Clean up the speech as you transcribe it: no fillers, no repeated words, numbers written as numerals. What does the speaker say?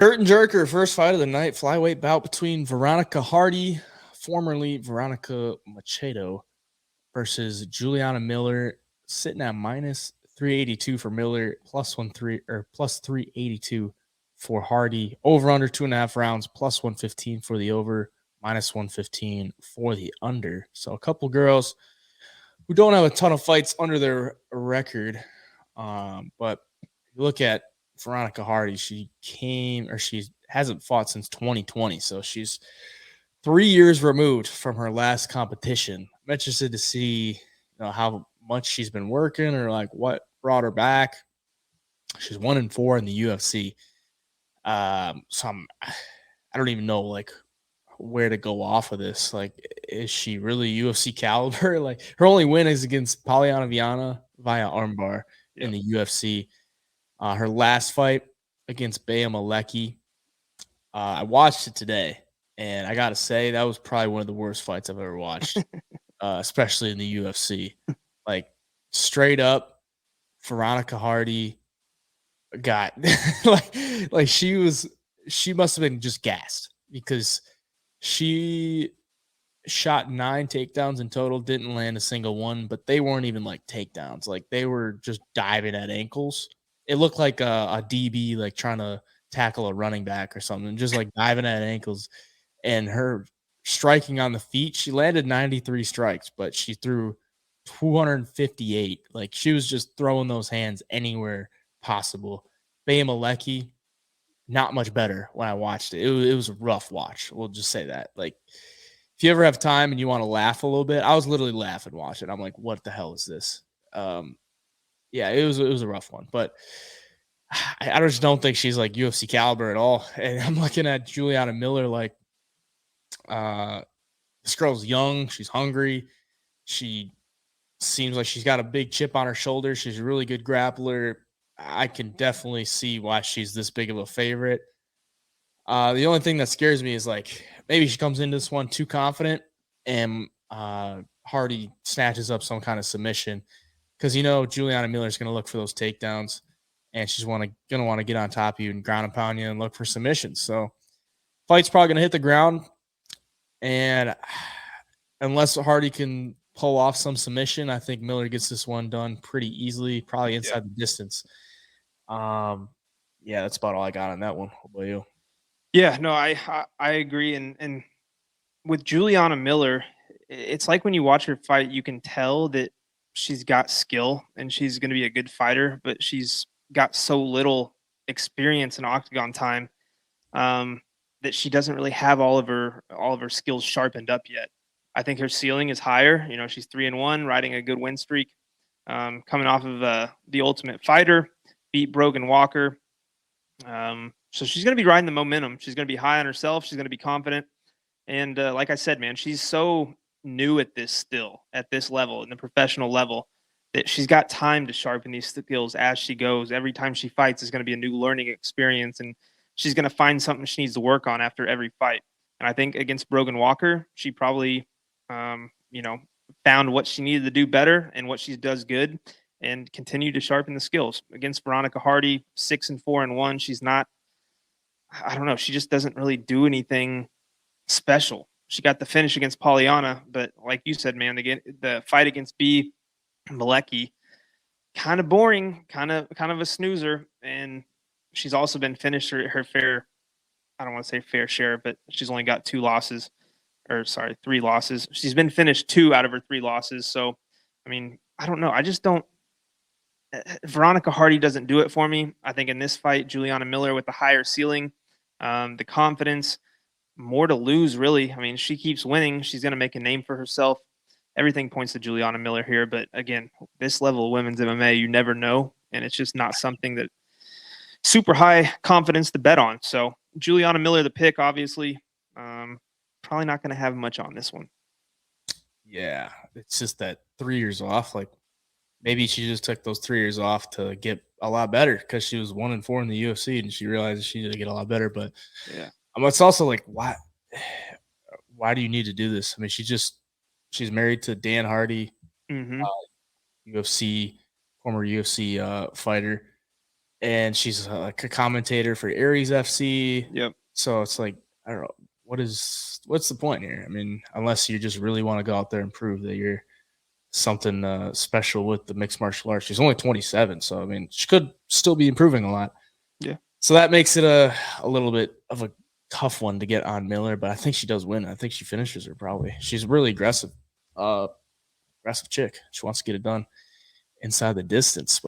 Curtain jerker, first fight of the night, flyweight bout between Veronica Hardy, formerly Veronica Machado, versus Juliana Miller, sitting at minus 382 for Miller, plus 382 for Hardy. Over under 2.5 rounds, plus 115 for the over, minus 115 for the under. So a couple girls who don't have a ton of fights under their record. But you look at Veronica Hardy, she hasn't fought since 2020. So she's 3 years removed from her last competition. I'm interested to see, how much she's been working or like what brought her back. She's 1-4 in the UFC. I don't even know like where to go off of this. Like, is she really UFC caliber? Like, her only win is against Polyana Viana via armbar in Yep. the UFC. Her last fight against Bea Malecki, I watched it today, and I gotta say that was probably one of the worst fights I've ever watched, especially in the UFC. Like, straight up, Veronica Hardy got like she must have been just gassed because she shot 9 takedowns in total, didn't land a single one, but they weren't even like takedowns. Like, they were just diving at ankles. It looked like a DB like trying to tackle a running back or something, just like diving at ankles. And her striking on the feet, she landed 93 strikes, but she threw 258. Like, she was just throwing those hands anywhere possible. Bea Malecki, not much better when I watched it. It was a rough watch. We'll just say that. Like, if you ever have time and you want to laugh a little bit, I was literally laughing watching. I'm like, what the hell is this? Yeah, it was a rough one, but I just don't think she's like UFC caliber at all. And I'm looking at Juliana Miller like, uh, this girl's young, she's hungry, she seems like she's got a big chip on her shoulder. She's a really good grappler. I can definitely see why she's this big of a favorite. The only thing that scares me is like maybe she comes into this one too confident and Hardy snatches up some kind of submission because Juliana Miller's going to look for those takedowns and she's going to want to get on top of you and ground and pound you and look for submissions. So fight's probably going to hit the ground, and unless Hardy can pull off some submission, I think Miller gets this one done pretty easily, probably Yeah. inside the distance. Yeah, that's about all I got on that one. What about you? Yeah, no, I agree. And with Juliana Miller, it's like when you watch her fight, you can tell that she's got skill and she's going to be a good fighter, but she's got so little experience in octagon time, um, that she doesn't really have all of her skills sharpened up yet. I think her ceiling is higher. She's 3-1, riding a good win streak, coming off of the Ultimate Fighter, beat Brogan Walker. So she's going to be riding the momentum. She's going to be high on herself. She's going to be confident. And like I said, man, she's so new at this still, at this level, in the professional level, that she's got time to sharpen these skills as she goes. Every time she fights is going to be a new learning experience, and she's going to find something she needs to work on after every fight. And I think against Brogan Walker, she probably, um, you know, found what she needed to do better and what she does good, and continue to sharpen the skills. Against Veronica Hardy, 6-4-1, she's not. I don't know. She just doesn't really do anything special. She got the finish against Polyana, but like you said, man, the fight against B Malecki, kind of boring, kind of a snoozer. And she's also been finished her fair. I don't want to say fair share, but she's only got 2 losses, or sorry, 3 losses. She's been finished 2 out of her 3 losses. So, I mean, I don't know. I just don't. Veronica Hardy doesn't do it for me. I think in this fight, Juliana Miller with the higher ceiling, the confidence, more to lose, really. I mean, she keeps winning. She's going to make a name for herself. Everything points to Juliana Miller here. But again, this level of women's MMA, you never know. And it's just not something that super high confidence to bet on. So Juliana Miller, the pick, obviously. Probably not going to have much on this one. Yeah, it's just that 3 years off. Like, maybe she just took those 3 years off to get a lot better because she was 1-4 in the UFC and she realized she needed to get a lot better. But Yeah. it's also like, why do you need to do this? I mean, she's married to Dan Hardy, Mm-hmm. UFC, former UFC fighter. and she's like a commentator for Aries FC. Yep. So it's like, I don't know, what's the point here? I mean, unless you just really want to go out there and prove that you're something special with the mixed martial arts. She's only 27, so I mean, she could still be improving a lot. Yeah. So that makes it a little bit of a tough one to get on Miller, but I think she does win. I think she finishes her probably. She's really aggressive chick. She wants to get it done inside the distance.